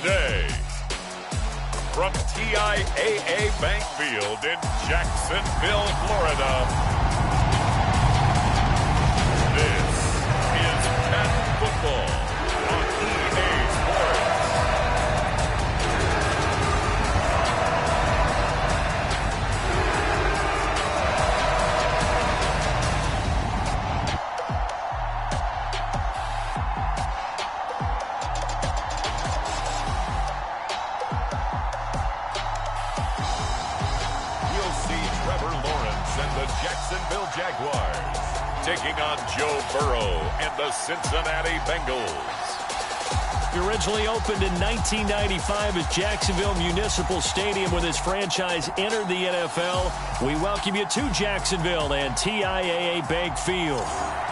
today. From TIAA Bank Field in Jacksonville, Florida, this is Penn Football on EA Sports. Jacksonville Jaguars taking on Joe Burrow and the Cincinnati Bengals. It originally opened in 1995 at Jacksonville Municipal Stadium when this franchise entered the NFL. We welcome you to Jacksonville and TIAA Bank Field.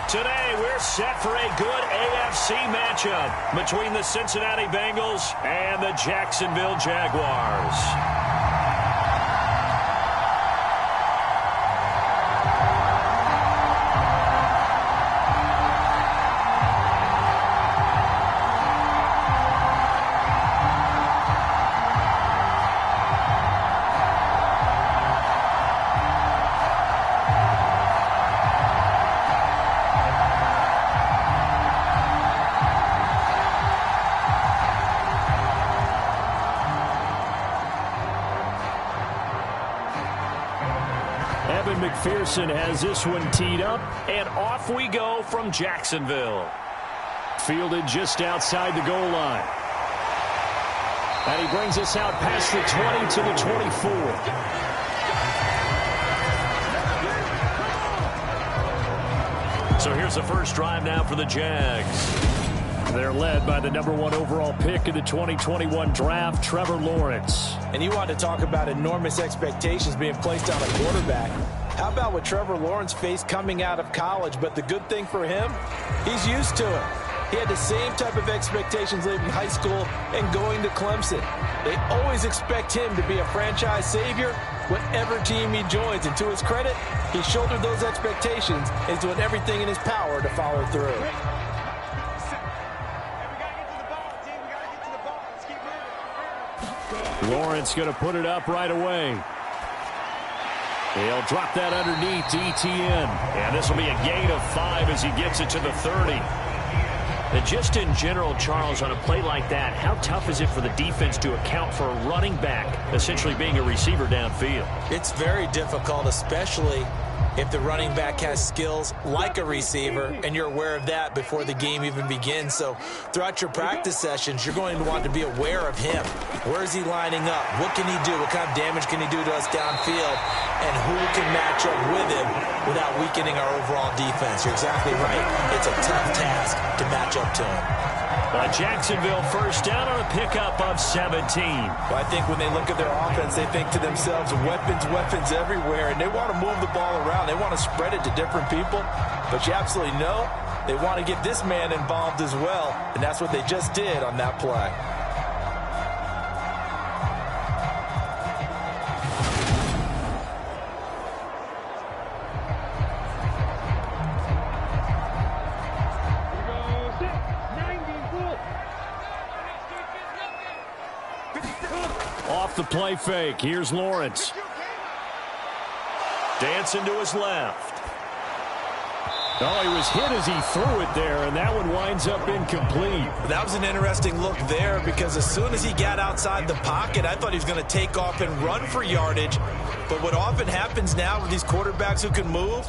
Today we're set for a good AFC matchup between the Cincinnati Bengals and the Jacksonville Jaguars. McPherson has this one teed up, and off we go from Jacksonville. Fielded just outside the goal line. And he brings us out past the 20 to the 24. So here's the first drive now for the Jags. They're led by the #1 overall pick in the 2021 draft, Trevor Lawrence. And you want to talk about enormous expectations being placed on a quarterback. How about what Trevor Lawrence faced coming out of college? But the good thing for him, he's used to it. He had the same type of expectations leaving high school and going to Clemson. They always expect him to be a franchise savior whatever team he joins. And to his credit, he shouldered those expectations and is doing everything in his power to follow through. Lawrence going to put it up right away. He'll drop that underneath to Etienne. And this will be a gain of 5 as he gets it to the 30. And just in general, Charles, on a play like that, how tough is it for the defense to account for a running back essentially being a receiver downfield? It's very difficult, especially if the running back has skills like a receiver, and you're aware of that before the game even begins. So throughout your practice sessions, you're going to want to be aware of him. Where is he lining up? What can he do? What kind of damage can he do to us downfield? And who can match up with him without weakening our overall defense? You're exactly right. It's a tough task to match up to him. Jacksonville first down on a pickup of 17. Well, I think when they look at their offense, they think to themselves, weapons everywhere, and they want to move the ball around. They want to spread it to different people, but you absolutely know they want to get this man involved as well, and that's what they just did on that play. Off the play fake. Here's Lawrence. Dancing to his left. Oh, he was hit as he threw it there, and that one winds up incomplete. That was an interesting look there because as soon as he got outside the pocket, I thought he was going to take off and run for yardage. But what often happens now with these quarterbacks who can move,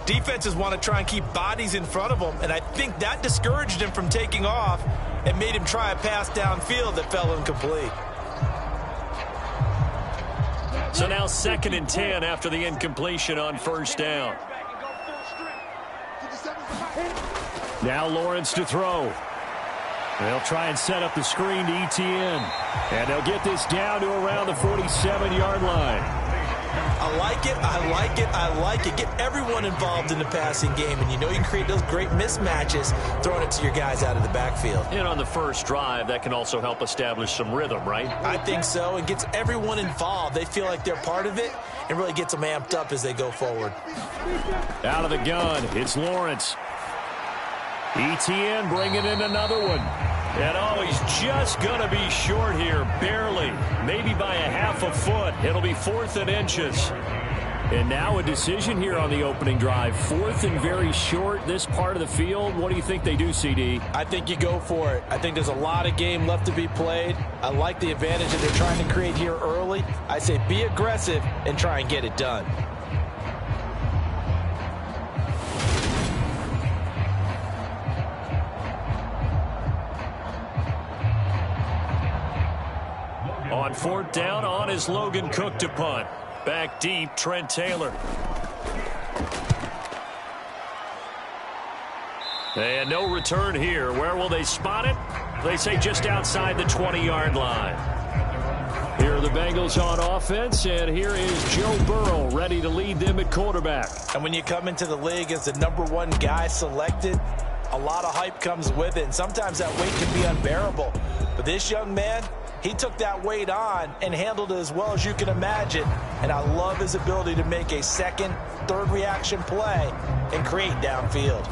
defenses want to try and keep bodies in front of them, and I think that discouraged him from taking off and made him try a pass downfield that fell incomplete. So now 2nd and 10 after the incompletion on first down. Now Lawrence to throw. They'll try and set up the screen to Etienne. And they'll get this down to around the 47-yard line. I like it, I like it, I like it. Get everyone involved in the passing game, and you know you can create those great mismatches throwing it to your guys out of the backfield. And on the first drive, that can also help establish some rhythm, right? I think so. It gets everyone involved. They feel like they're part of it and really gets them amped up as they go forward. Out of the gun, it's Lawrence. Etienne bringing in another one. And oh, he's just going to be short here, barely, maybe by a half a foot. It'll be 4th and inches. And now a decision here on the opening drive. 4th and very short, this part of the field. What do you think they do, CD? I think you go for it. I think there's a lot of game left to be played. I like the advantage that they're trying to create here early. I say be aggressive and try and get it done. On 4th down, on is Logan Cook to punt. Back deep, Trent Taylor. And no return here. Where will they spot it? They say just outside the 20-yard line. Here are the Bengals on offense, and here is Joe Burrow ready to lead them at quarterback. And when you come into the league as the #1 guy selected, a lot of hype comes with it, and sometimes that weight can be unbearable. But this young man, he took that weight on and handled it as well as you can imagine. And I love his ability to make a second, third reaction play and create downfield.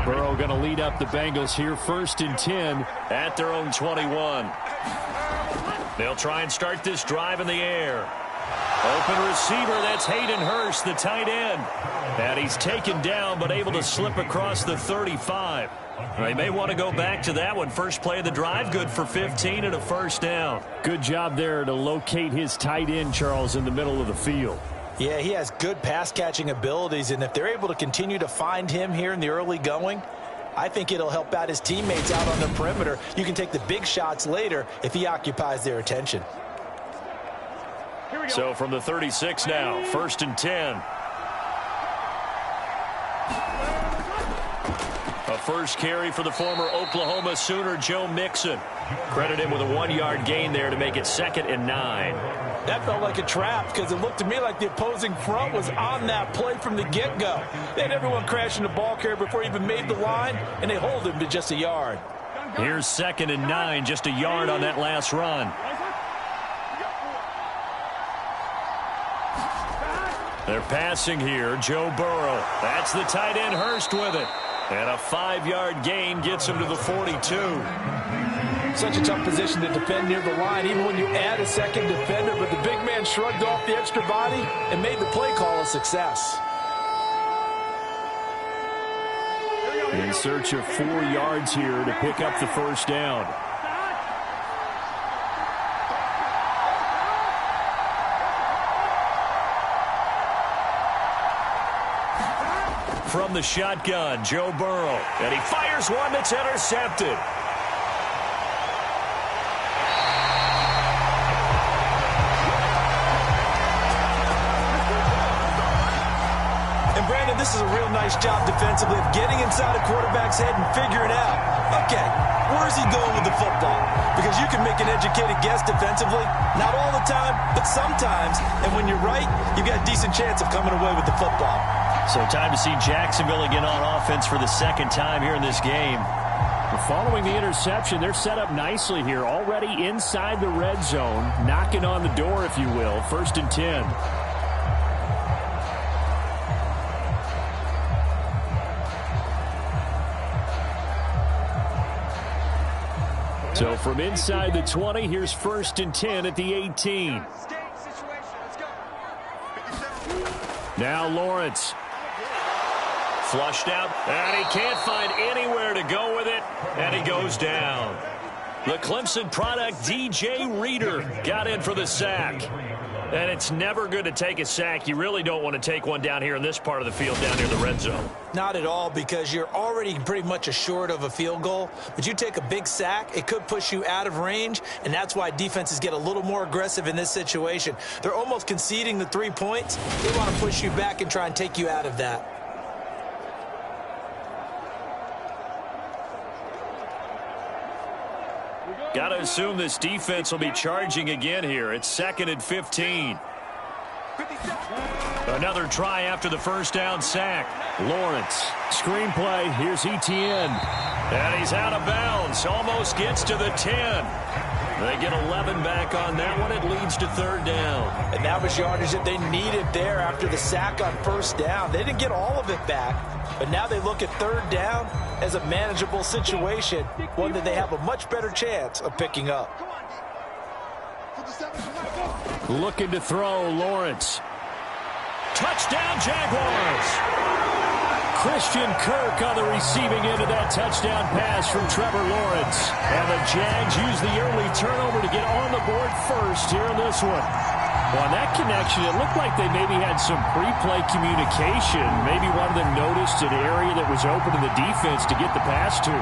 Burrow going to lead up the Bengals here, 1st and 10 at their own 21. They'll try and start this drive in the air. Open receiver, that's Hayden Hurst, the tight end. And he's taken down, but able to slip across the 35. They may want to go back to that one. First play of the drive, good for 15 and a 1st down. Good job there to locate his tight end, Charles, in the middle of the field. Yeah, he has good pass-catching abilities, and if they're able to continue to find him here in the early going, I think it'll help out his teammates out on the perimeter. You can take the big shots later if he occupies their attention. So from the 36 now, 1st and 10. A first carry for the former Oklahoma Sooner, Joe Mixon. Credit him with a 1-yard gain there to make it 2nd and 9. That felt like a trap because it looked to me like the opposing front was on that play from the get-go. They had everyone crashing the ball carrier before he even made the line, and they hold him to just a yard. Here's 2nd and 9, just a yard on that last run. They're passing here, Joe Burrow. That's the tight end, Hurst, with it. And a 5-yard gain gets him to the 42. Such a tough position to defend near the line, even when you add a second defender. But the big man shrugged off the extra body and made the play call a success. In search of 4 yards here to pick up the 1st down. From the shotgun, Joe Burrow. And he fires one that's intercepted. And Brandon, this is a real nice job defensively of getting inside a quarterback's head and figuring out, okay, where's he going with the football? Because you can make an educated guess defensively, not all the time, but sometimes. And when you're right, you've got a decent chance of coming away with the football. So time to see Jacksonville again on offense for the 2nd time here in this game. Following the interception, they're set up nicely here, already inside the red zone, knocking on the door, if you will. 1st and 10. So from inside the 20, here's 1st and 10 at the 18. Now Lawrence. Flushed out, and he can't find anywhere to go with it, and he goes down. The Clemson product, DJ Reader, got in for the sack. And it's never good to take a sack. You really don't want to take one down here in this part of the field, down near the red zone. Not at all, because you're already pretty much assured of a field goal. But you take a big sack, it could push you out of range, and that's why defenses get a little more aggressive in this situation. They're almost conceding the 3 points. They want to push you back and try and take you out of that. Got to assume this defense will be charging again here. It's 2nd and 15. Another try after the 1st down sack. Lawrence, screenplay, here's ETN. And he's out of bounds, almost gets to the 10. They get 11 back on that one. It leads to third down. And that was yardage that they needed there after the sack on first down. They didn't get all of it back, but now they look at third down as a manageable situation, one that they have a much better chance of picking up. Looking to throw, Lawrence. Touchdown, Jaguars! Christian Kirk on the receiving end of that touchdown pass from Trevor Lawrence. And the Jags use the early turnover to get on the board first here in this one. Well, on that connection, it looked like they maybe had some pre-play communication. Maybe one of them noticed an area that was open in the defense to get the pass to.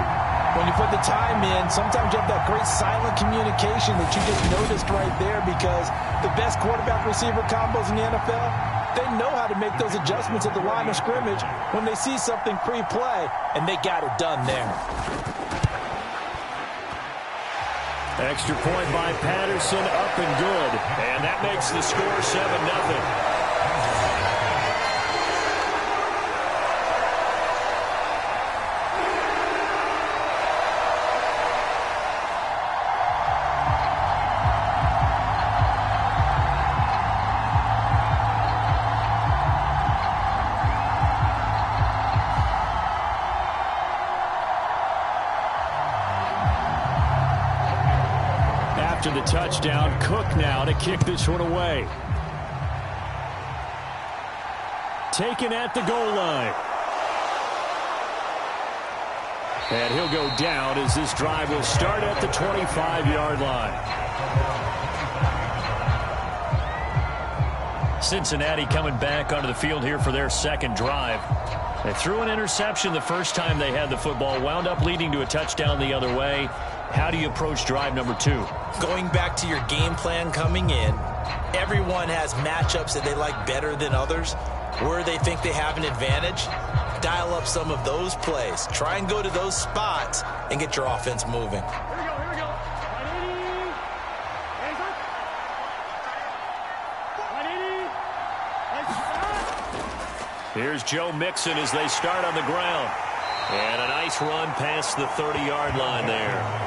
When you put the time in, sometimes you have that great silent communication that you just noticed right there, because the best quarterback-receiver combos in the NFL, they know how to make those adjustments at the line of scrimmage when they see something pre-play, and they got it done there. Extra point by Patterson, up and good. And that makes the score 7-0. After the touchdown, Cook now to kick this one away. Taken at the goal line. And he'll go down as this drive will start at the 25-yard line. Cincinnati coming back onto the field here for their second drive. They threw an interception the first time they had the football, wound up leading to a touchdown the other way. How do you approach drive number 2? Going back to your game plan coming in, everyone has matchups that they like better than others. Where they think they have an advantage, dial up some of those plays. Try and go to those spots and get your offense moving. Here we go. Here's Joe Mixon as they start on the ground. And a nice run past the 30-yard line there.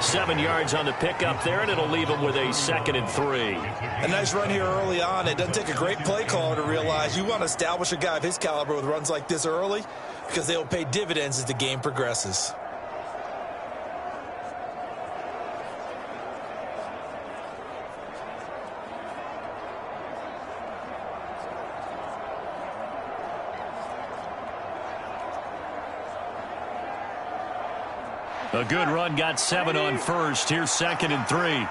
7 yards on the pickup there, and it'll leave them with a 2nd and 3. A nice run here early on. It doesn't take a great play caller to realize you want to establish a guy of his caliber with runs like this early, because they'll pay dividends as the game progresses. A good run, got 7 on first. Here's 2nd and 3.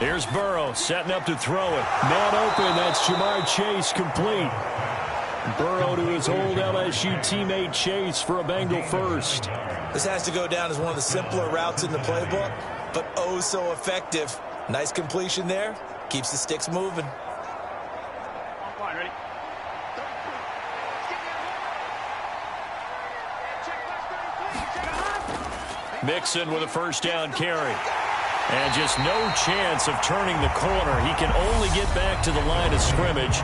Here's Burrow setting up to throw it. Man open, that's Jamar Chase complete. Burrow to his old LSU teammate Chase for a Bengal first. This has to go down as one of the simpler routes in the playbook, but oh so effective. Nice completion there. Keeps the sticks moving. Mixon with a first down carry. And just no chance of turning the corner. He can only get back to the line of scrimmage.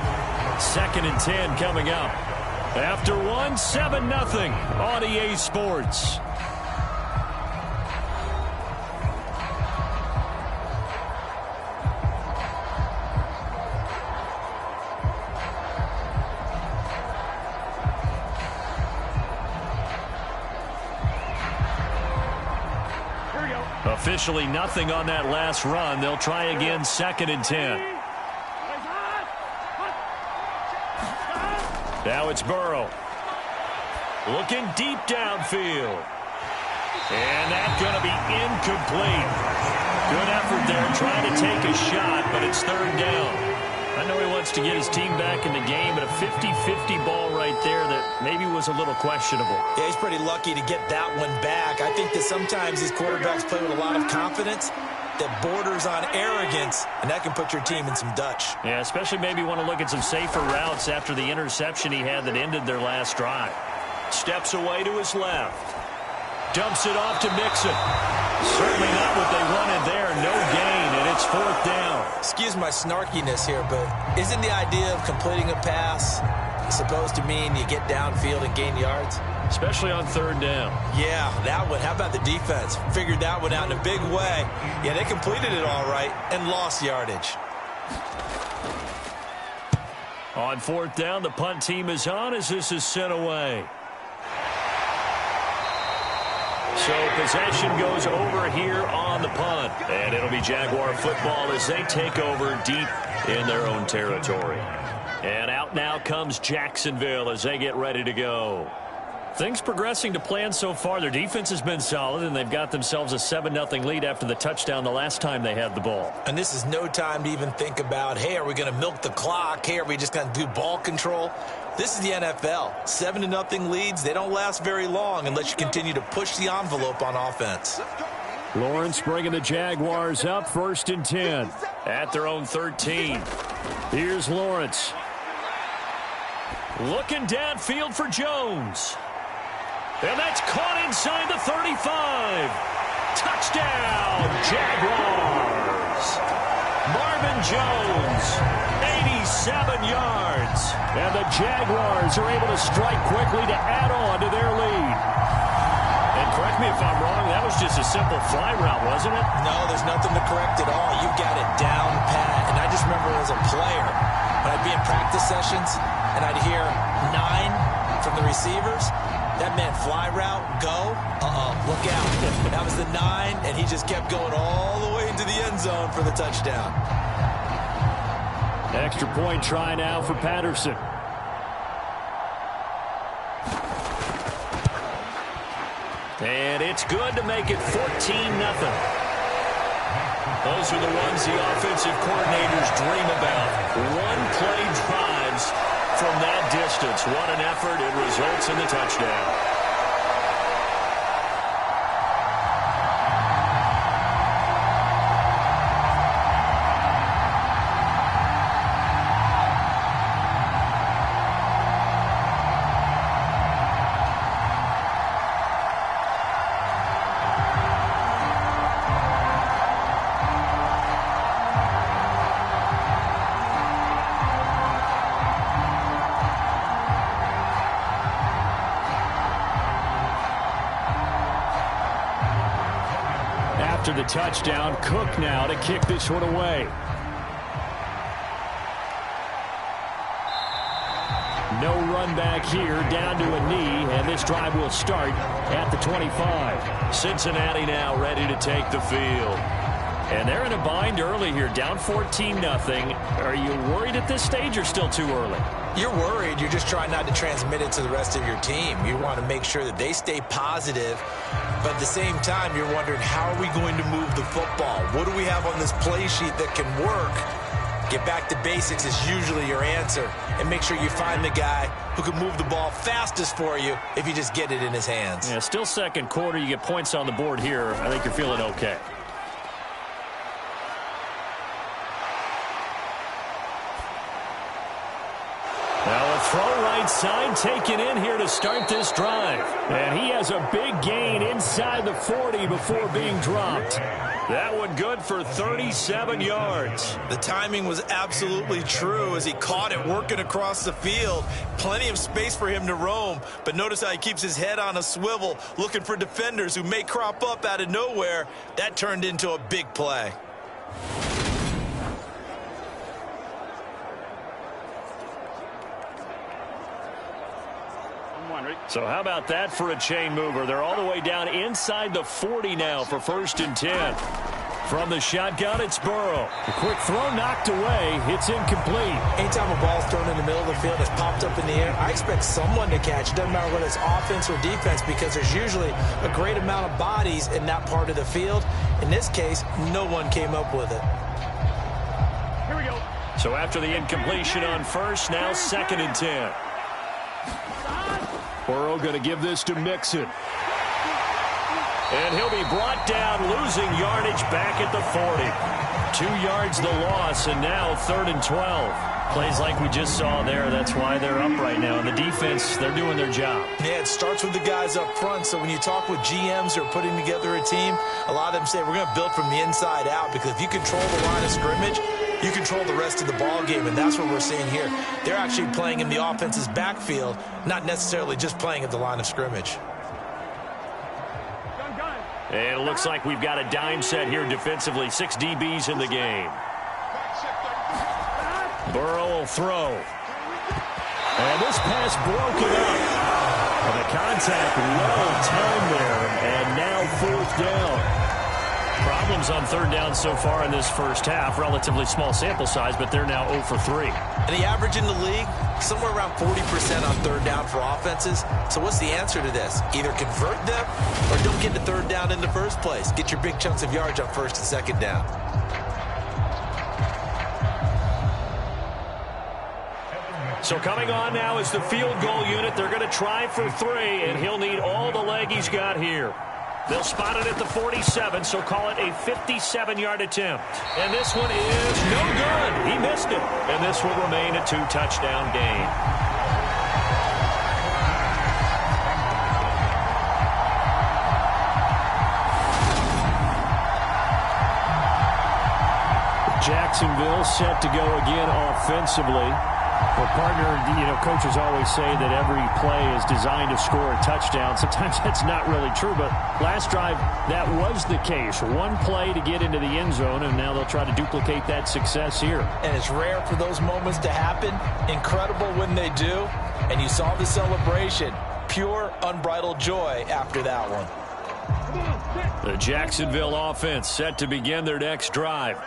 2nd and 10 coming up. After 7-0 on EA Sports. Officially nothing on that last run. They'll try again, 2nd and 10. Now it's Burrow. Looking deep downfield. And that's going to be incomplete. Good effort there trying to take a shot, but it's 3rd down. I know he wants to get his team back in the game, but a 50-50 ball right there that maybe was a little questionable. Yeah, he's pretty lucky to get that one back. I think that sometimes these quarterbacks play with a lot of confidence that borders on arrogance, and that can put your team in some Dutch. Yeah, especially maybe want to look at some safer routes after the interception he had that ended their last drive. Steps away to his left. Dumps it off to Mixon. Certainly not what they wanted there. No gain, and it's 4th down. Excuse my snarkiness here, but isn't the idea of completing a pass supposed to mean you get downfield and gain yards? especially on third down. Yeah, that one. How about the defense? Figured that one out in a big way. Yeah, they completed it all right and lost yardage. On fourth down, the punt team is on as this is sent away. So possession goes over here on the punt. And it'll be Jaguar football as they take over deep in their own territory. And out now comes Jacksonville as they get ready to go. Things progressing to plan so far. Their defense has been solid, and they've got themselves a 7-0 lead after the touchdown the last time they had the ball. And this is no time to even think about, hey, are we going to milk the clock? Hey, are we just going to do ball control? This is the NFL. 7-0 leads, they don't last very long unless you continue to push the envelope on offense. Lawrence bringing the Jaguars up, 1st and 10. At their own 13. Here's Lawrence. Looking downfield for Jones. And that's caught inside the 35. Touchdown, Jaguars. Marvin Jones, 87 yards. And the Jaguars are able to strike quickly to add on to their lead. And correct me if I'm wrong, that was just a simple fly route, wasn't it? No, there's nothing to correct at all. You've got it down pat. And I just remember as a player, when I'd be in practice sessions, and I'd hear 9 from the receivers. That meant fly route, go, look out. That was the 9, and he just kept going all the way into the end zone for the touchdown. Extra point try now for Patterson. And it's good to make it 14-0. Those are the ones the offensive coordinators dream about. One-play drives from that distance. What an effort. It results in the touchdown. After the touchdown, Cook now to kick this one away. No run back here, down to a knee, and this drive will start at the 25. Cincinnati now ready to take the field. And they're in a bind early here, down 14-0. Are you worried at this stage or still too early? You're worried. You're just trying not to transmit it to the rest of your team. You want to make sure that they stay positive. But at the same time, you're wondering, how are we going to move the football? What do we have on this play sheet that can work? Get back to basics is usually your answer. And make sure you find the guy who can move the ball fastest for you if you just get it in his hands. Yeah, still second quarter. You get points on the board here. I think you're feeling okay. Now a throw right side taken in here to start this drive. And he has a big gain inside the 40 before being dropped. That one good for 37 yards. The timing was absolutely true as he caught it working across the field. Plenty of space for him to roam. But notice how he keeps his head on a swivel, looking for defenders who may crop up out of nowhere. That turned into a big play. So how about that for a chain mover? They're all the way down inside the 40 now for 1st and 10. From the shotgun, it's Burrow. A quick throw knocked away. It's incomplete. Anytime a ball's thrown in the middle of the field, it's popped up in the air, I expect someone to catch. It doesn't matter whether it's offense or defense because there's usually a great amount of bodies in that part of the field. In this case, no one came up with it. Here we go. So after the incompletion on first, now 2nd and 10. Burrow going to give this to Mixon. And he'll be brought down, losing yardage back at the 40. 2 yards the loss, and now 3rd and 12. Plays like we just saw there. That's why they're up right now. And the defense, they're doing their job. Yeah, it starts with the guys up front. So when you talk with GMs who are putting together a team, a lot of them say we're going to build from the inside out, because if you control the line of scrimmage, you control the rest of the ball game, and that's what we're seeing here. They're actually playing in the offense's backfield, not necessarily just playing at the line of scrimmage. And it looks like we've got a dime set here defensively. 6 DBs in the game. Burrow will throw. And this pass broken up. And the contact well timed there. And now 4th down. Problems on 3rd down so far in this first half. Relatively small sample size, but they're now 0 for 3. And the average in the league, somewhere around 40% on 3rd down for offenses. So what's the answer to this? Either convert them or don't get to 3rd down in the first place. Get your big chunks of yards on 1st and 2nd down. So coming on now is the field goal unit. They're going to try for 3, and he'll need all the leg he's got here. They'll spot it at the 47, so call it a 57-yard attempt. And this one is no good. He missed it. And this will remain a 2-touchdown game. Jacksonville set to go again offensively. Well, partner, coaches always say that every play is designed to score a touchdown. Sometimes that's not really true, but last drive, that was the case. One play to get into the end zone, and now they'll try to duplicate that success here. And it's rare for those moments to happen. Incredible when they do. And you saw the celebration. Pure, unbridled joy after that one. The Jacksonville offense set to begin their next drive.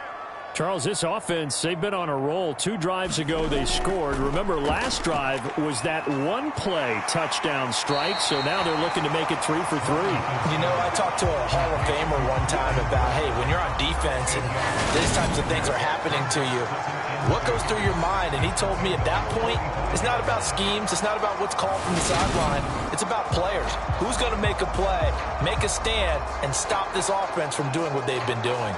Charles, this offense, they've been on a roll. 2 drives ago, they scored. Remember, last drive was that one-play touchdown strike, so now they're looking to make it 3 for 3. You know, I talked to a Hall of Famer one time about, hey, when you're on defense and these types of things are happening to you, what goes through your mind? And he told me at that point, it's not about schemes. It's not about what's called from the sideline. It's about players. Who's going to make a play, make a stand, and stop this offense from doing what they've been doing?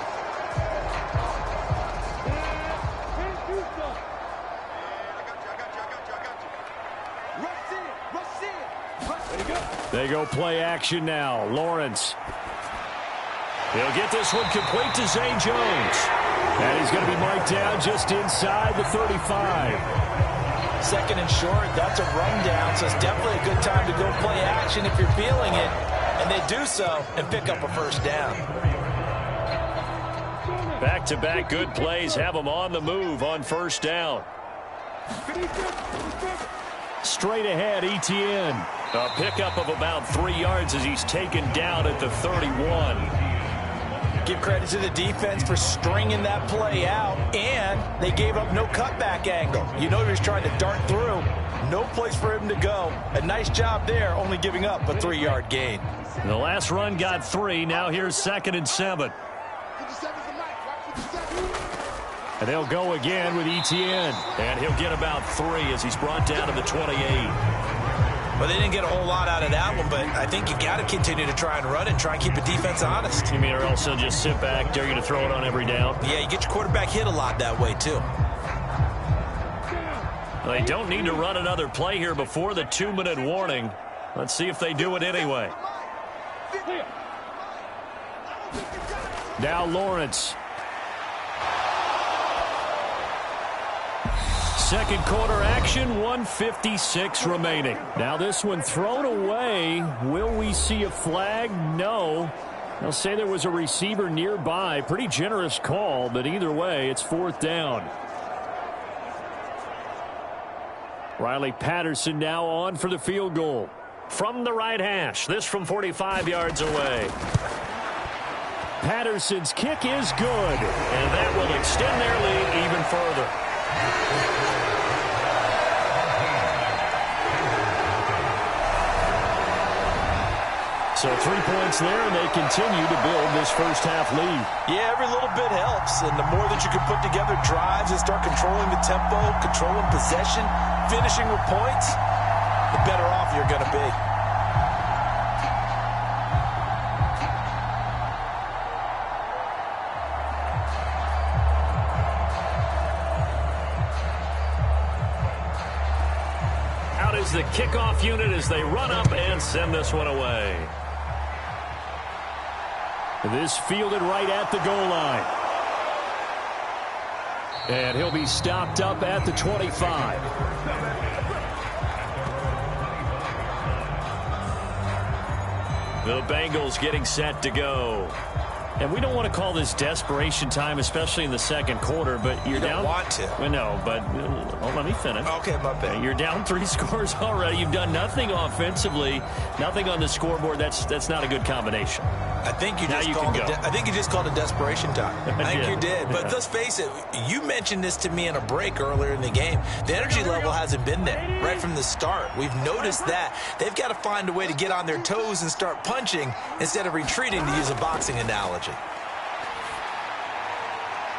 They go play action now. Lawrence. He'll get this one complete to Zay Jones. And he's going to be marked down just inside the 35. 2nd and short, that's a rundown, so it's definitely a good time to go play action if you're feeling it. And they do so and pick up a 1st down. Back-to-back good plays have them on the move on 1st down. Straight ahead, Etienne. A pickup of about 3 yards as he's taken down at the 31. Give credit to the defense for stringing that play out, and they gave up no cutback angle. You know he was trying to dart through. No place for him to go. A nice job there, only giving up a 3-yard gain. The last run got 3. Now here's 2nd and 7. And they'll go again with Etienne. And he'll get about 3 as he's brought down to the 28. Well, they didn't get a whole lot out of that one, but I think you got to continue to try and run and try and keep the defense honest. You mean, or else they'll just sit back, dare you to throw it on every down? Yeah, you get your quarterback hit a lot that way, too. Well, they don't need to run another play here before the 2-minute warning. Let's see if they do it anyway. Now Lawrence. Second quarter action, 1:56 remaining. Now this one thrown away. Will we see a flag? No. They'll say there was a receiver nearby. Pretty generous call, but either way, it's 4th down. Riley Patterson now on for the field goal. From the right hash, this from 45 yards away. Patterson's kick is good. And that will extend their lead even further. So 3 points there, and they continue to build this first half lead. Yeah, every little bit helps, and the more that you can put together drives and start controlling the tempo, controlling possession, finishing with points, the better off you're going to be. Bengals, the kickoff unit, as they run up and send this one away. This fielded right at the goal line. And he'll be stopped up at the 25. The Bengals getting set to go. And we don't want to call this desperation time, especially in the second quarter, but you're down. You don't want to. Well, no, but let me finish. Okay, my bad. You're down 3 scores already. You've done nothing offensively, nothing on the scoreboard. That's not a good combination. I think you just called it desperation time. I think you did. But let's face it, you mentioned this to me in a break earlier in the game. The energy level hasn't been there right from the start. We've noticed that. They've got to find a way to get on their toes and start punching instead of retreating, to use a boxing analogy.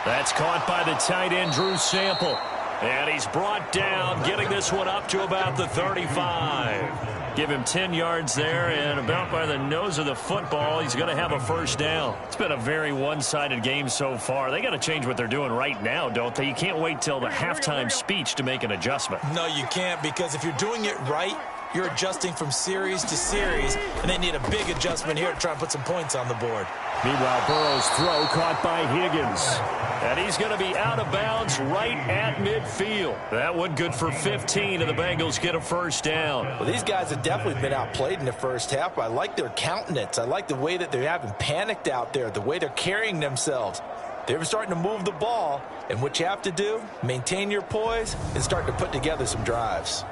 That's caught by the tight end, Drew Sample. And he's brought down, getting this one up to about the 35. Give him 10 yards there, and about by the nose of the football, he's going to have a first down. It's been a very one-sided game so far. They got to change what they're doing right now, don't they? You can't wait till the halftime speech to make an adjustment. No, you can't, because if you're doing it right, you're adjusting from series to series, and they need a big adjustment here to try and put some points on the board. Meanwhile, Burrow's throw caught by Higgins. And he's going to be out of bounds right at midfield. That one good for 15, and the Bengals get a first down. Well, these guys have definitely been outplayed in the first half. I like their countenance. I like the way that they haven't panicked out there, the way they're carrying themselves. They're starting to move the ball, and what you have to do, maintain your poise and start to put together some drives.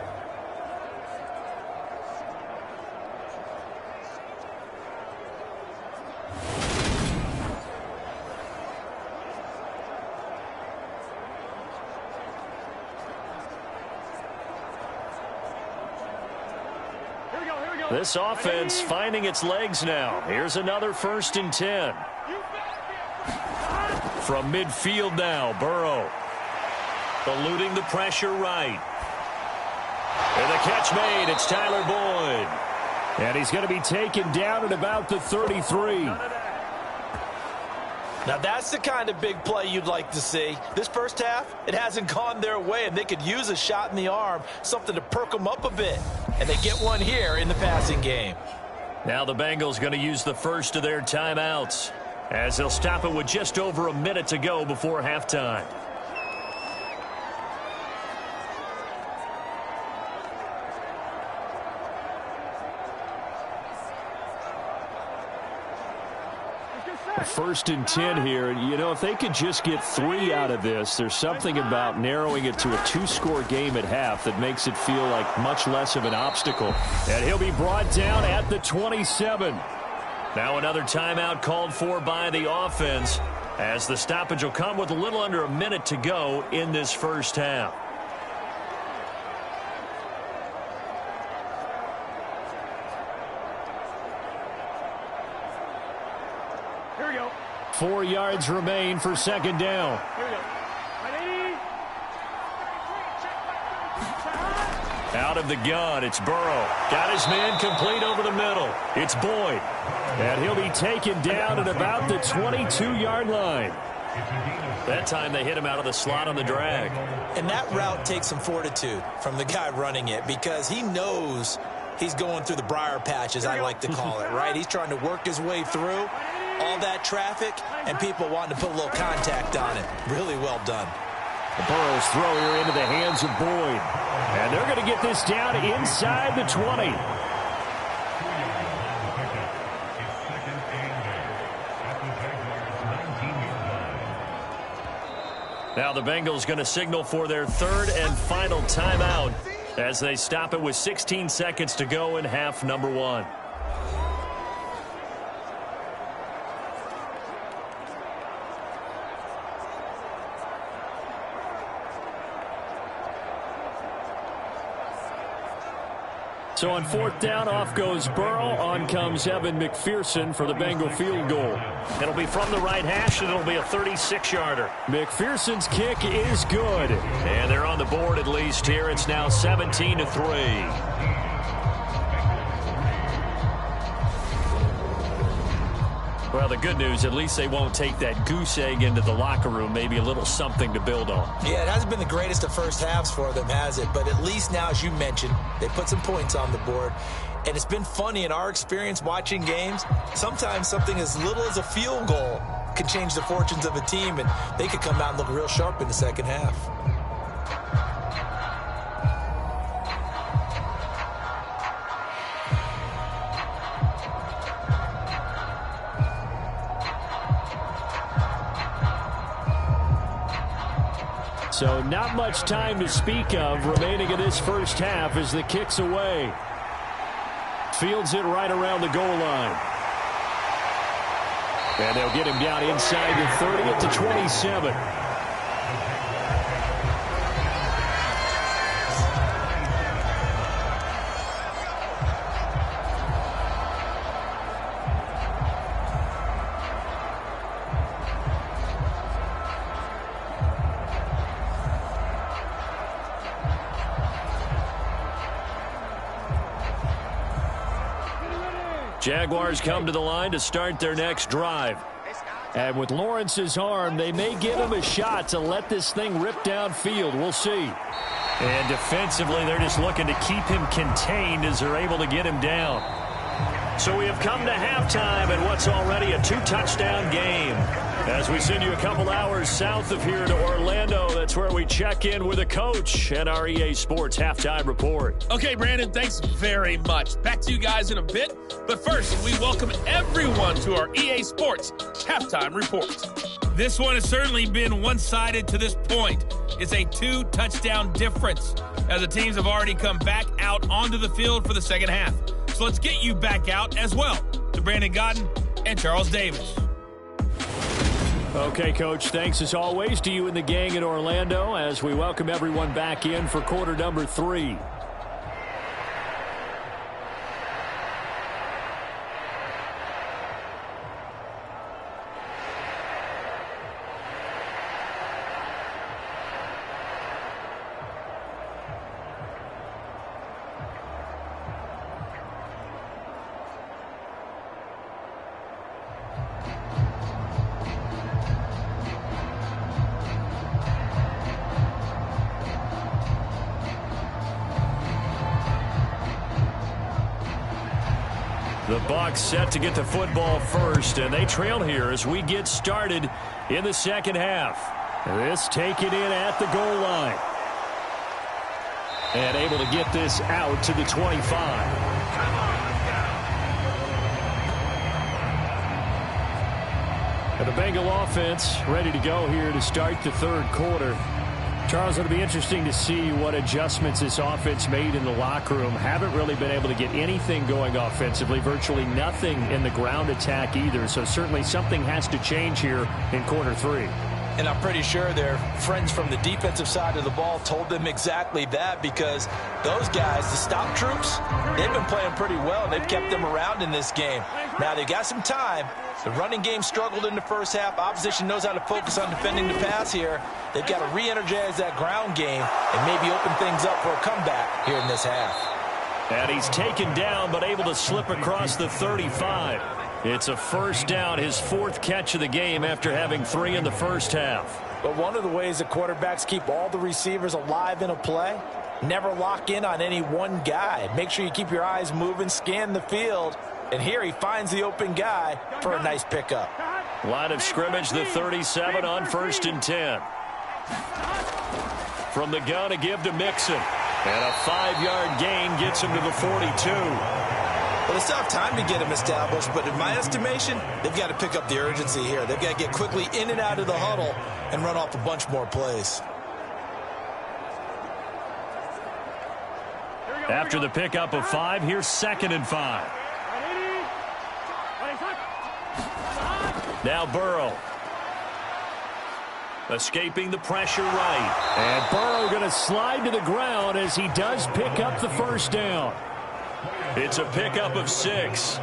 This offense finding its legs now. Here's another 1st and 10. From midfield now, Burrow. Eluding the pressure right. And the catch made. It's Tyler Boyd. And he's going to be taken down at about the 33. Now, that's the kind of big play you'd like to see. This first half, it hasn't gone their way, and they could use a shot in the arm, something to perk them up a bit. And they get one here in the passing game. Now the Bengals going to use the first of their timeouts, as they'll stop it with just over a minute to go before halftime. First and 10 here. You know, if they could just get 3 out of this, there's something about narrowing it to a 2-score game at half that makes it feel like much less of an obstacle. And he'll be brought down at the 27. Now another timeout called for by the offense, as the stoppage will come with a little under a minute to go in this first half. Here we go. 4 yards remain for second down. Here we go. Ready? Out of the gun, it's Burrow. Got his man complete over the middle. It's Boyd. And he'll be taken down at about the 22-yard line. That time they hit him out of the slot on the drag. And that route takes some fortitude from the guy running it, because he knows he's going through the briar patch, as I like to call it, right? He's trying to work his way through all that traffic and people wanting to put a little contact on it. Really well done. Burrow's throw here into the hands of Boyd. And they're going to get this down inside the 20. Now the Bengals going to signal for their third and final timeout as they stop it with 16 seconds to go in half number 1. So on 4th down, off goes Burrow. On comes Evan McPherson for the Bengal field goal. It'll be from the right hash, and it'll be a 36-yarder. McPherson's kick is good. And they're on the board at least here. It's now 17-3. Well, the good news, at least they won't take that goose egg into the locker room. Maybe a little something to build on. Yeah, it hasn't been the greatest of first halves for them, has it? But at least now, as you mentioned, they put some points on the board. And it's been funny in our experience watching games. Sometimes something as little as a field goal can change the fortunes of a team, and they could come out and look real sharp in the second half. So not much time to speak of remaining in this first half as the kick's away. Fields it right around the goal line. And they'll get him down inside the 30 at the 27. Jaguars come to the line to start their next drive. And with Lawrence's arm, they may give him a shot to let this thing rip downfield. We'll see. And defensively, they're just looking to keep him contained as they're able to get him down. So we have come to halftime in what's already a 2-touchdown game. As we send you a couple hours south of here to Orlando, that's where we check in with a coach and our EA Sports Halftime Report. Okay, Brandon, thanks very much. Back to you guys in a bit. But first, we welcome everyone to our EA Sports Halftime Report. This one has certainly been one-sided to this point. It's a 2-touchdown difference as the teams have already come back out onto the field for the second half. So let's get you back out as well to Brandon Godden and Charles Davis. Okay, Coach, thanks as always to you and the gang in Orlando as we welcome everyone back in for quarter number 3. The Bucs set to get the football first, and they trail here as we get started in the second half. This taken in at the goal line. And able to get this out to the 25. And the Bengal offense ready to go here to start the third quarter. Charles, it'll be interesting to see what adjustments this offense made in the locker room. Haven't really been able to get anything going offensively, virtually nothing in the ground attack either. So certainly something has to change here in quarter 3. And I'm pretty sure their friends from the defensive side of the ball told them exactly that, because those guys, the stop troops, they've been playing pretty well, and they've kept them around in this game. Now, they've got some time. The running game struggled in the first half. Opposition knows how to focus on defending the pass here. They've got to re-energize that ground game and maybe open things up for a comeback here in this half. And he's taken down but able to slip across the 35. It's a first down, his 4th catch of the game after having 3 in the first half. But one of the ways that quarterbacks keep all the receivers alive in a play, never lock in on any one guy. Make sure you keep your eyes moving, scan the field. And here he finds the open guy for a nice pickup. Line of scrimmage, the 37 on 1st and 10. From the gun, a give to Mixon. And a 5-yard gain gets him to the 42. Well, they still have time to get him established, but in my estimation, they've got to pick up the urgency here. They've got to get quickly in and out of the huddle and run off a bunch more plays. After the pickup of 5, here's 2nd and 5. Now Burrow. Escaping the pressure right. And Burrow going to slide to the ground as he does pick up the first down. It's a pickup of 6.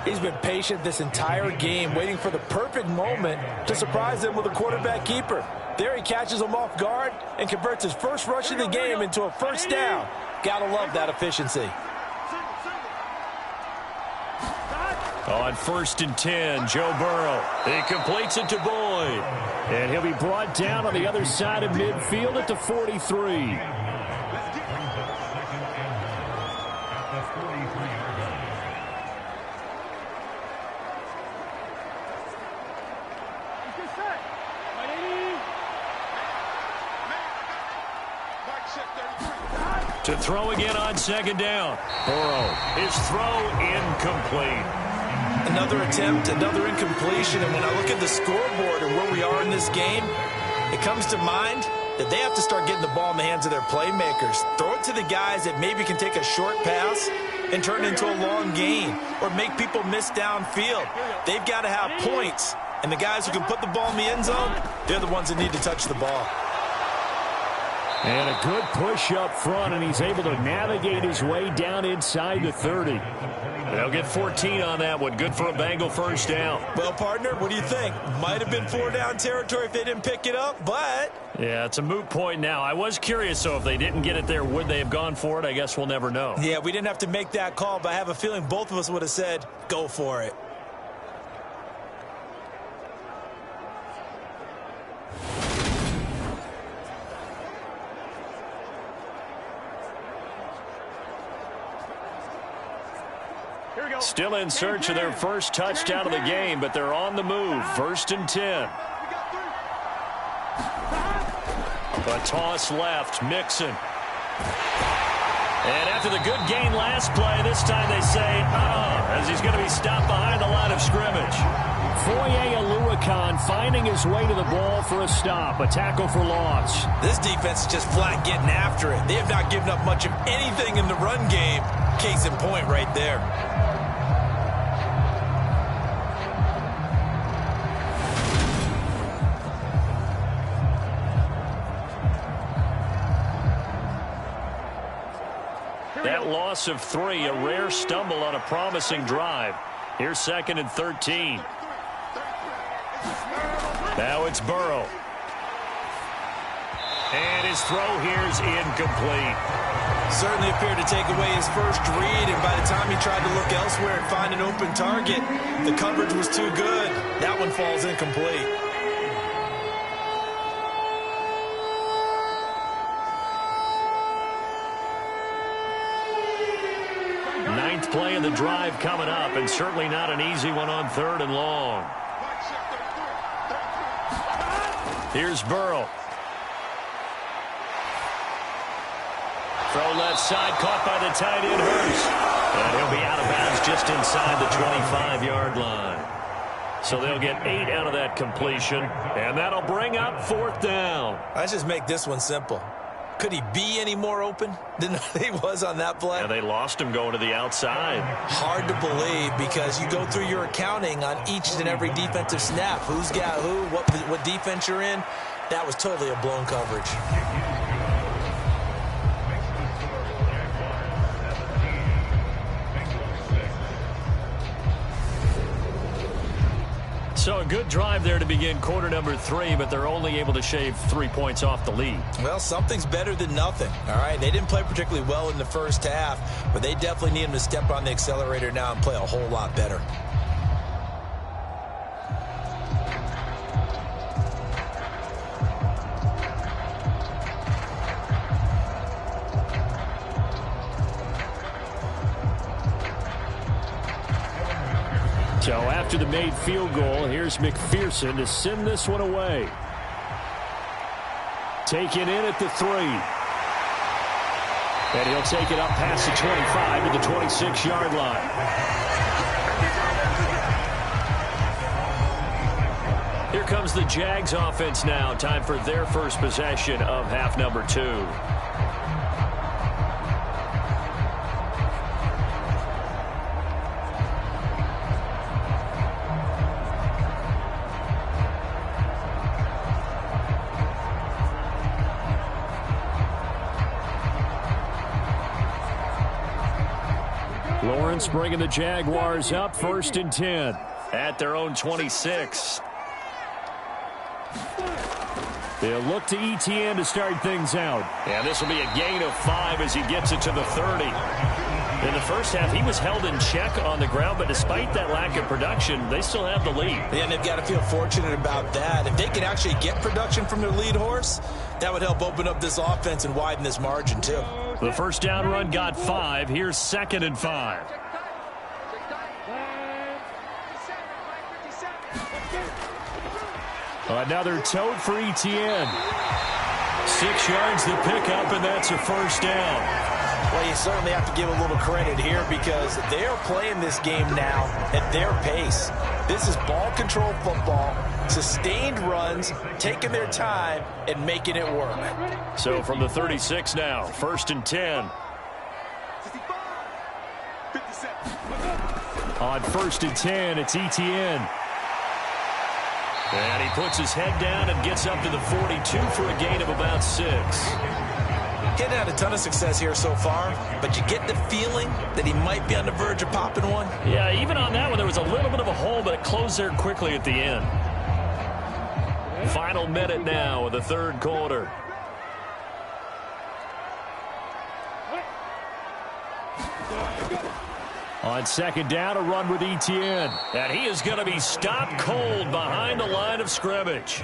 He's been patient this entire game, waiting for the perfect moment to surprise them with a quarterback keeper. There he catches him off guard and converts his first rush of the game into a first down. Gotta love that efficiency. On 1st and 10, Joe Burrow. He completes it to Boyd. And he'll be brought down on the other side of midfield at the 43. To throw again on 2nd down. Burrow, his throw incomplete. Another attempt, another incompletion, and when I look at the scoreboard and where we are in this game, it comes to mind that they have to start getting the ball in the hands of their playmakers. Throw it to the guys that maybe can take a short pass and turn it into a long gain or make people miss downfield. They've got to have points, and the guys who can put the ball in the end zone, they're the ones that need to touch the ball. And a good push up front, and he's able to navigate his way down inside the 30. They'll get 14 on that one. Good for a Bengal first down. Well, partner, what do you think? Might have been 4-down territory if they didn't pick it up, but... Yeah, it's a moot point now. I was curious, so if they didn't get it there, would they have gone for it? I guess we'll never know. Yeah, we didn't have to make that call, but I have a feeling both of us would have said, go for it. Still in search of their first touchdown of the game, but they're on the move. 1st and 10. A toss left, Mixon. And after the good gain last play, this time they say, as he's going to be stopped behind the line of scrimmage. Foye Oluokun finding his way to the ball for a stop, a tackle for loss. This defense is just flat getting after it. They have not given up much of anything in the run game. Case in point right there. That loss of 3, a rare stumble on a promising drive. Here's 2nd and 13. Now it's Burrow. And his throw here is incomplete. Certainly appeared to take away his first read, and by the time he tried to look elsewhere and find an open target, the coverage was too good. That one falls incomplete. Ninth play of the drive coming up, and certainly not an easy one on 3rd and long. Here's Burrow. Throw left side, caught by the tight end, Hurst. And he'll be out of bounds just inside the 25-yard line. So they'll get 8 out of that completion, and that'll bring up 4th down. Let's just make this one simple. Could he be any more open than he was on that play? Yeah, they lost him going to the outside. Hard to believe because you go through your accounting on each and every defensive snap. Who's got who, what defense you're in. That was totally a blown coverage. So a good drive there to begin quarter number 3, but they're only able to shave 3 points off the lead. Well, something's better than nothing, all right? They didn't play particularly well in the first half, but they definitely need him to step on the accelerator now and play a whole lot better. So after the made field goal, here's McPherson to send this one away. Taken in at the 3. And he'll take it up past the 25 to the 26-yard line. Here comes the Jags offense now. Time for their first possession of half number 2. Lawrence bringing the Jaguars up 1st and 10. At their own 26. They'll look to ETN to start things out. And this will be a gain of 5 as he gets it to the 30. In the first half, he was held in check on the ground, but despite that lack of production, they still have the lead. Yeah, and they've got to feel fortunate about that. If they can actually get production from their lead horse, that would help open up this offense and widen this margin, too. The first down run got 5. Here's 2nd and 5. Another tote for Etienne. 6 yards to pick up, and that's a first down. Well, you certainly have to give a little credit here because they are playing this game now at their pace. This is ball control football, sustained runs, taking their time, and making it work. So from the 36 now, 1st and 10. On 1st and 10, it's Etienne. And he puts his head down and gets up to the 42 for a gain of about 6. He's had a ton of success here so far, but you get the feeling that he might be on the verge of popping one. Yeah, even on that one, there was a little bit of a hole, but it closed there quickly at the end. Final minute now of the 3rd quarter. On 2nd down, a run with Etienne. And he is going to be stopped cold behind the line of scrimmage.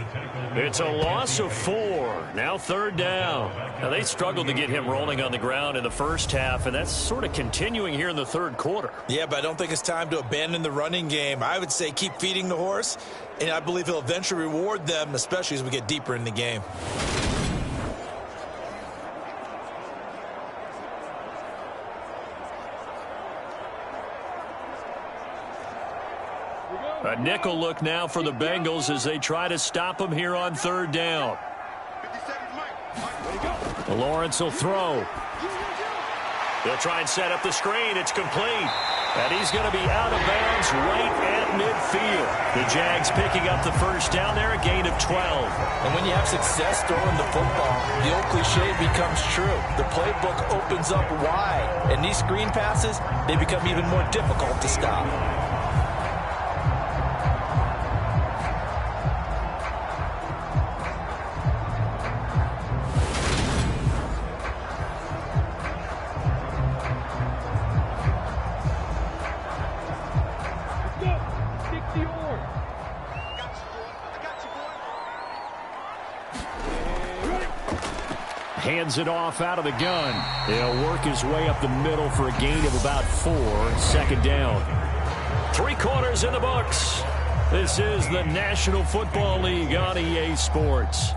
It's a loss of 4. Now 3rd down. Now they struggled to get him rolling on the ground in the first half, and that's sort of continuing here in the 3rd quarter. Yeah, but I don't think it's time to abandon the running game. I would say keep feeding the horse, and I believe he'll eventually reward them, especially as we get deeper in the game. A nickel look now for the Bengals as they try to stop him here on 3rd down. Lawrence will throw. They'll try and set up the screen. It's complete. And he's going to be out of bounds right at midfield. The Jags picking up the first down there, a gain of 12. And when you have success throwing the football, the old cliche becomes true. The playbook opens up wide. And these screen passes, they become even more difficult to stop. Hands it off out of the gun. He'll work his way up the middle for a gain of about 4. 2nd down. 3 quarters in the books. This is the National Football League on EA Sports.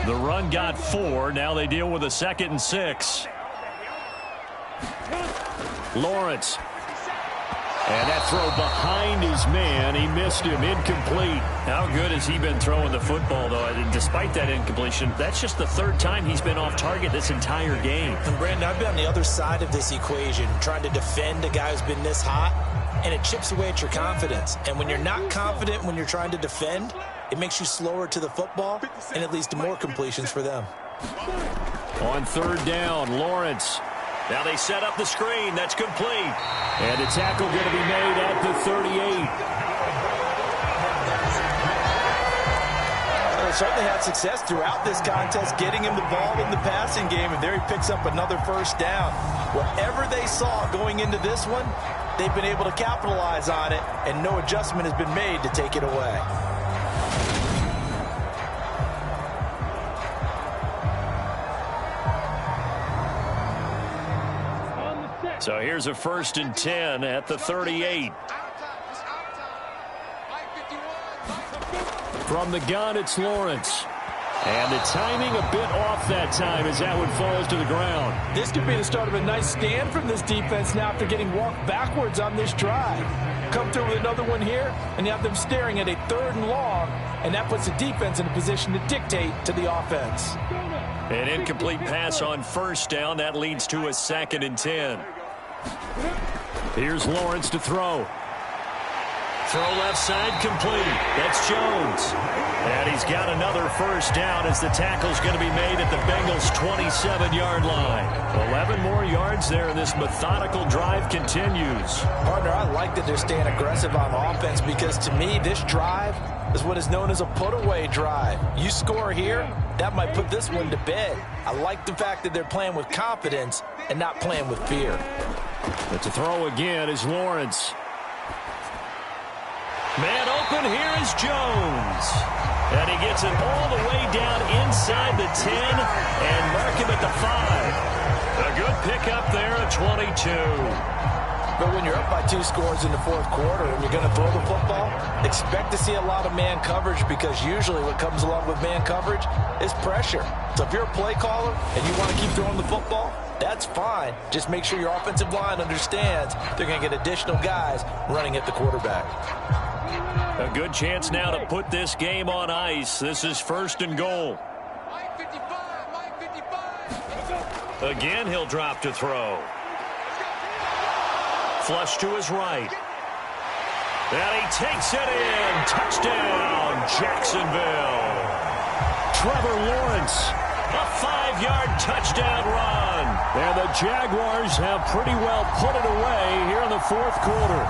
The run got 4. Now they deal with a 2nd and 6. Lawrence. And that throw behind his man. He missed him. Incomplete. How good has he been throwing the football, though? And despite that incompletion, that's just the 3rd time he's been off target this entire game. And Brandon, I've been on the other side of this equation, trying to defend a guy who's been this hot, and it chips away at your confidence. And when you're not confident when you're trying to defend, it makes you slower to the football, and it leads to more completions for them. On 3rd down, Lawrence. Now they set up the screen. That's complete. And a tackle going to be made at the 38. They certainly had success throughout this contest, getting him the ball in the passing game, and there he picks up another first down. Whatever they saw going into this one, they've been able to capitalize on it, and no adjustment has been made to take it away. So here's a 1st and 10 at the 38. From the gun, it's Lawrence. And the timing a bit off that time as that one falls to the ground. This could be the start of a nice stand from this defense now after getting walked backwards on this drive. Come through with another one here, and you have them staring at a 3rd and long, and that puts the defense in a position to dictate to the offense. An incomplete pass on 1st down. That leads to a 2nd and 10. Here's Lawrence to throw. Throw left side complete. That's Jones. And he's got another first down as the tackle's going to be made at the Bengals' 27-yard line. 11 more yards there, and this methodical drive continues. Partner, I like that they're staying aggressive on offense because to me, this drive is what is known as a put-away drive. You score here, that might put this one to bed. I like the fact that they're playing with confidence and not playing with fear. But to throw again is Lawrence. Man open, here is Jones. And he gets it all the way down inside the 10 and mark him at the 5. A good pickup there at 22. But when you're up by 2 scores in the fourth quarter and you're going to throw the football, expect to see a lot of man coverage because usually what comes along with man coverage is pressure. So if you're a play caller and you want to keep throwing the football, that's fine. Just make sure your offensive line understands they're going to get additional guys running at the quarterback. A good chance now to put this game on ice. This is 1st and goal. Again, he'll drop to throw. Flush to his right. And he takes it in. Touchdown, Jacksonville. Trevor Lawrence. A 5-yard touchdown run. And the Jaguars have pretty well put it away here in the fourth quarter.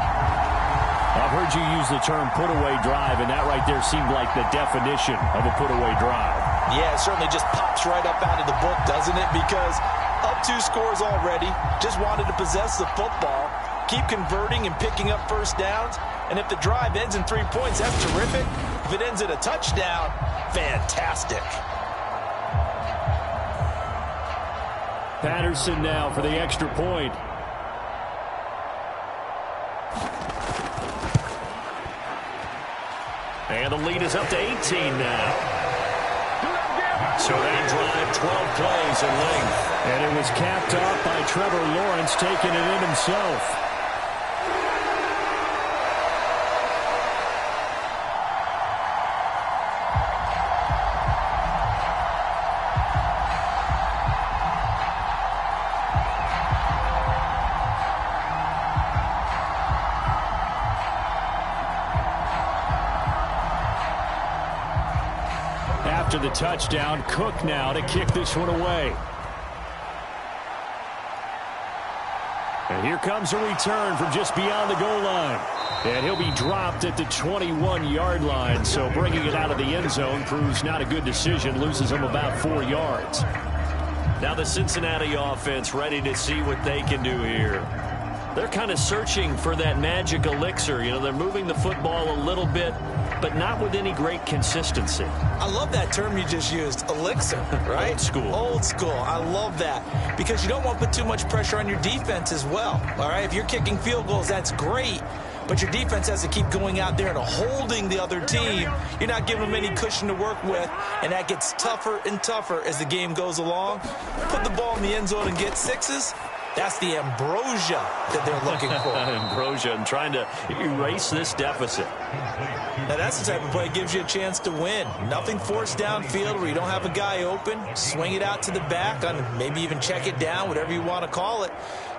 I've heard you use the term put-away drive, and that right there seemed like the definition of a put-away drive. Yeah, it certainly just pops right up out of the book, doesn't it? Because up 2 scores already, just wanted to possess the football, keep converting and picking up first downs, and if the drive ends in 3 points, that's terrific. If it ends in a touchdown, fantastic. Patterson now for the extra point. And the lead is up to 18 now. So they drive 12 plays in length. And it was capped off by Trevor Lawrence taking it in himself. After the touchdown, Cook now to kick this one away. And here comes a return from just beyond the goal line. And he'll be dropped at the 21-yard line, so bringing it out of the end zone proves not a good decision, loses him about 4 yards. Now the Cincinnati offense ready to see what they can do here. They're kind of searching for that magic elixir. You know, they're moving the football a little bit, but not with any great consistency. I love that term you just used, elixir, right? Old school. Old school. I love that because you don't want to put too much pressure on your defense as well, all right? If you're kicking field goals, that's great, but your defense has to keep going out there and holding the other team. You're not giving them any cushion to work with, and that gets tougher and tougher as the game goes along. Put the ball in the end zone and get 6s. That's the ambrosia that they're looking for. Ambrosia and trying to erase this deficit. Now that's the type of play that gives you a chance to win. Nothing forced downfield where you don't have a guy open. Swing it out to the back, on maybe even check it down, whatever you want to call it.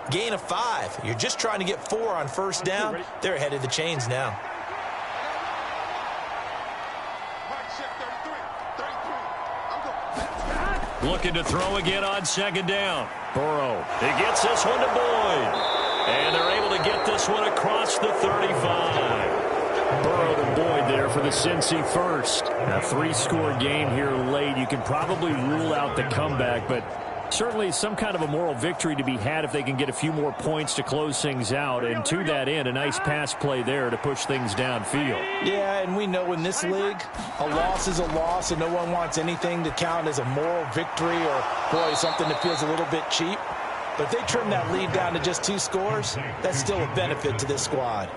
Gain of 5. You're just trying to get 4 on first down. They're ahead of the chains now. Looking to throw again on 2nd down. Burrow. He gets this one to Boyd. And they're able to get this one across the 35. Burrow to Boyd there for the Cincy first. A 3-score game here late. You can probably rule out the comeback, but certainly some kind of a moral victory to be had if they can get a few more points to close things out. And to that end, a nice pass play there to push things downfield. Yeah, and we know in this league, a loss is a loss, and no one wants anything to count as a moral victory or, boy, something that feels a little bit cheap. But if they trim that lead down to just 2 scores, that's still a benefit to this squad.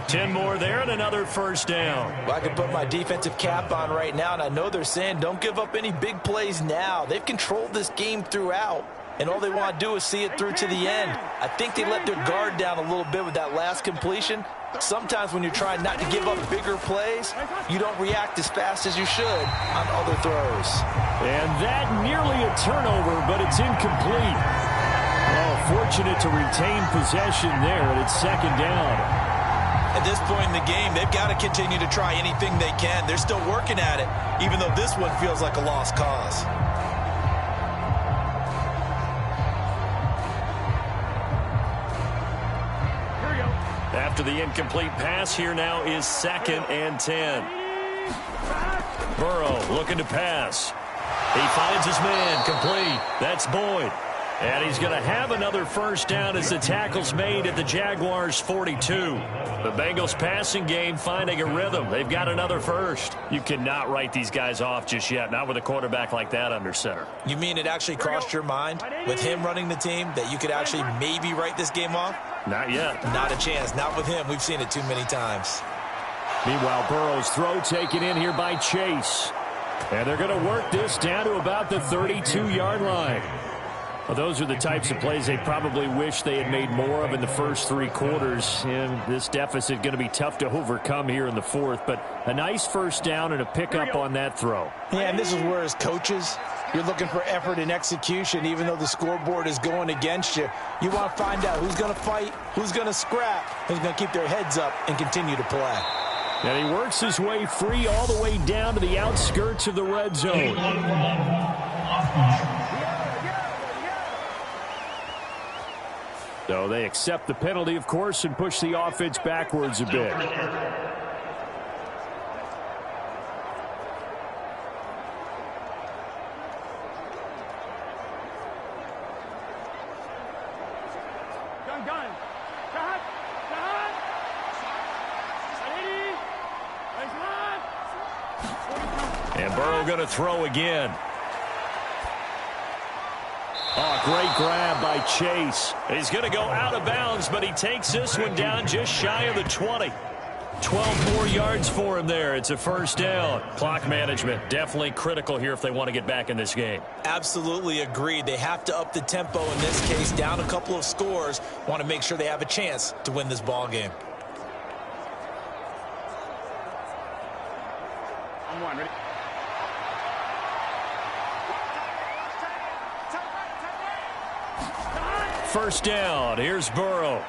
10 more there and another first down. Well, I can put my defensive cap on right now, and I know they're saying don't give up any big plays now. They've controlled this game throughout, and all they want to do is see it through to the end. I think they let their guard down a little bit with that last completion. Sometimes when you're trying not to give up bigger plays, you don't react as fast as you should on other throws. And that nearly a turnover, but it's incomplete. Oh, fortunate to retain possession there, and it's 2nd down. At this point in the game, they've got to continue to try anything they can. They're still working at it, even though this one feels like a lost cause. After the incomplete pass, here now is 2nd and 10. Burrow looking to pass. He finds his man, complete. That's Boyd. And he's going to have another first down as the tackle's made at the Jaguars' 42. The Bengals passing game finding a rhythm. They've got another first. You cannot write these guys off just yet, not with a quarterback like that under center. You mean it actually crossed your mind with him running the team that you could actually maybe write this game off? Not yet. Not a chance. Not with him. We've seen it too many times. Meanwhile, Burrow's throw taken in here by Chase. And they're going to work this down to about the 32-yard line. Well, those are the types of plays they probably wish they had made more of in the first 3 quarters. And this deficit going to be tough to overcome here in the 4th. But a nice first down and a pickup on that throw. Yeah, and this is where as coaches, you're looking for effort and execution. Even though the scoreboard is going against you, you want to find out who's going to fight, who's going to scrap, who's going to keep their heads up and continue to play. And he works his way free all the way down to the outskirts of the red zone. So they accept the penalty, of course, and push the offense backwards a bit. And Burrow going to throw again. Oh, great grab by Chase. He's going to go out of bounds, but he takes this one down just shy of the 20. 12 more yards for him there. It's a first down. Clock management definitely critical here if they want to get back in this game. Absolutely agreed. They have to up the tempo in this case, down a couple of scores. Want to make sure they have a chance to win this ball game. Ready? First down. Here's Burrow.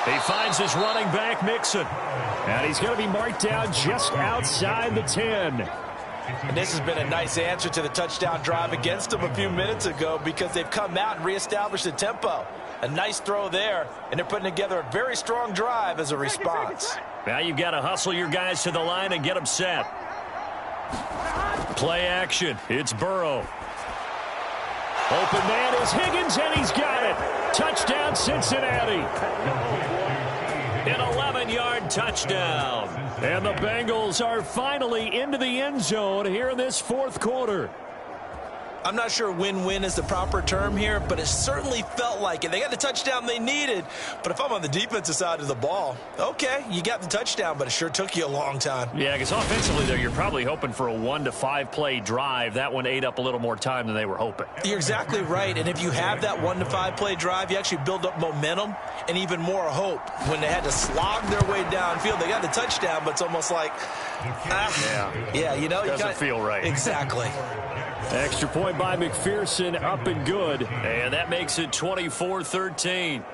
He finds his running back, Mixon. And he's going to be marked down just outside the 10. And this has been a nice answer to the touchdown drive against them a few minutes ago because they've come out and reestablished the tempo. A nice throw there, and they're putting together a very strong drive as a response. Now you've got to hustle your guys to the line and get them set. Play action. It's Burrow. Open man is Higgins, and he's got it. Touchdown, Cincinnati. An 11-yard touchdown. And the Bengals are finally into the end zone here in this 4th quarter. I'm not sure win-win is the proper term here, but it certainly felt like it. They got the touchdown they needed, but if I'm on the defensive side of the ball, okay, you got the touchdown, but it sure took you a long time. Yeah, because offensively, though, you're probably hoping for a 1 to 5 play drive. That one ate up a little more time than they were hoping. You're exactly right, and if you have that 1 to 5 play drive, you actually build up momentum and even more hope. When they had to slog their way downfield, they got the touchdown, but it's almost like, yeah, you know, doesn't feel right. Exactly. Extra point by McPherson, up and good. And that makes it 24-13.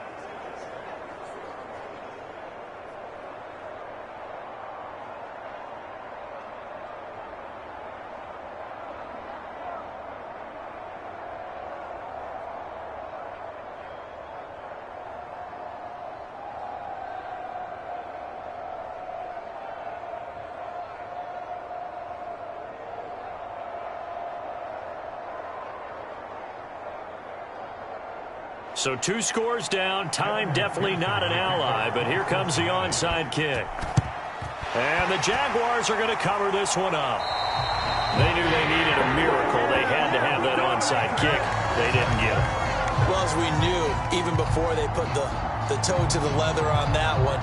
So 2 scores down. Time definitely not an ally, but here comes the onside kick. And the Jaguars are going to cover this one up. They knew they needed a miracle. They had to have that onside kick. They didn't get it. Well, as we knew, even before they put the toe to the leather on that one,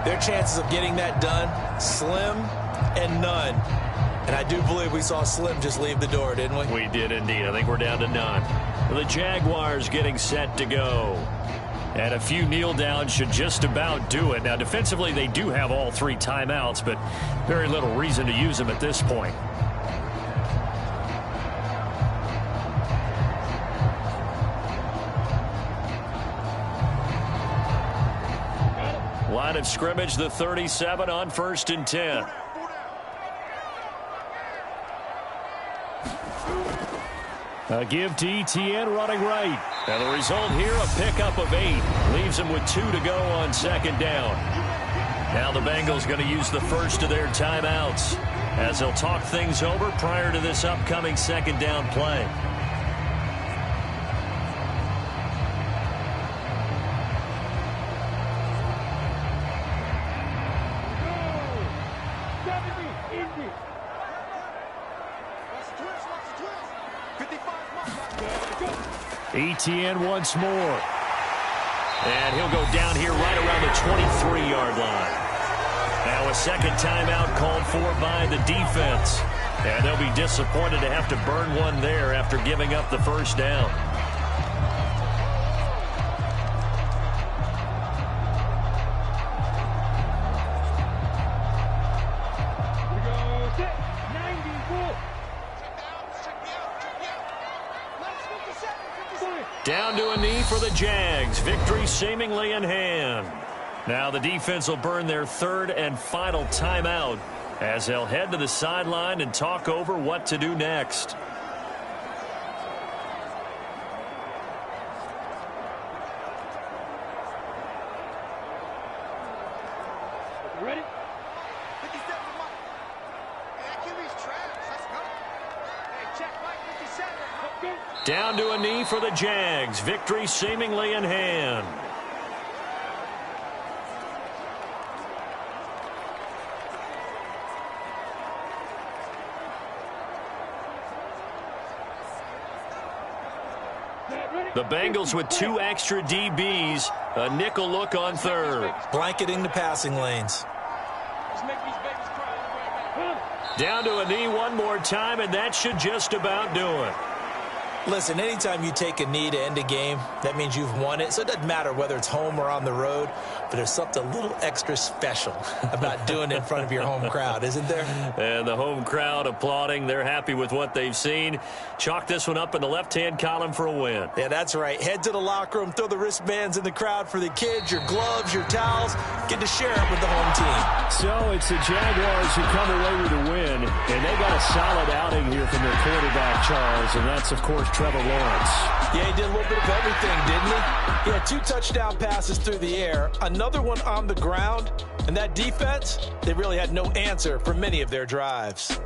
their chances of getting that done, slim and none. And I do believe we saw Slim just leave the door, didn't we? We did indeed. I think we're down to none. The Jaguars getting set to go. And a few kneel downs should just about do it. Now, defensively, they do have all 3 timeouts, but very little reason to use them at this point. Line of scrimmage, the 37 on 1st and 10. A give to Etienne running right. And the result here, a pickup of 8. Leaves them with 2 to go on 2nd down. Now the Bengals going to use the first of their timeouts as they'll talk things over prior to this upcoming 2nd down play. Etienne once more. And he'll go down here right around the 23-yard line. Now a second timeout called for by the defense. And they'll be disappointed to have to burn one there after giving up the first down. Down to a knee for the Jags. Victory seemingly in hand. Now the defense will burn their 3rd and final timeout as they'll head to the sideline and talk over what to do next. Ready? Down to a knee for the Jags. Victory seemingly in hand. The Bengals with 2 extra DBs. A nickel look on 3rd. Blanketing the passing lanes. Down to a knee one more time, and that should just about do it. Listen, anytime you take a knee to end a game, that means you've won it. So it doesn't matter whether it's home or on the road, but there's something a little extra special about doing it in front of your home crowd, isn't there? And the home crowd applauding. They're happy with what they've seen. Chalk this one up in the left-hand column for a win. Yeah, that's right. Head to the locker room, throw the wristbands in the crowd for the kids, your gloves, your towels. Get to share it with the home team. So it's the Jaguars who come away with a win, and they got a solid outing here from their quarterback, Charles, and that's, of course, Trevor Lawrence. Yeah, he did a little bit of everything, didn't he? He had 2 touchdown passes through the air, another one on the ground, and that defense, they really had no answer for many of their drives.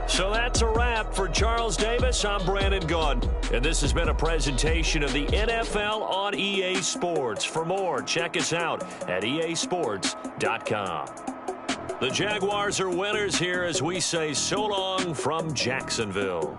So that's a wrap for Charles Davis. I'm Brandon Gunn. And this has been a presentation of the NFL on EA Sports. For more, check us out at easports.com. The Jaguars are winners here as we say so long from Jacksonville.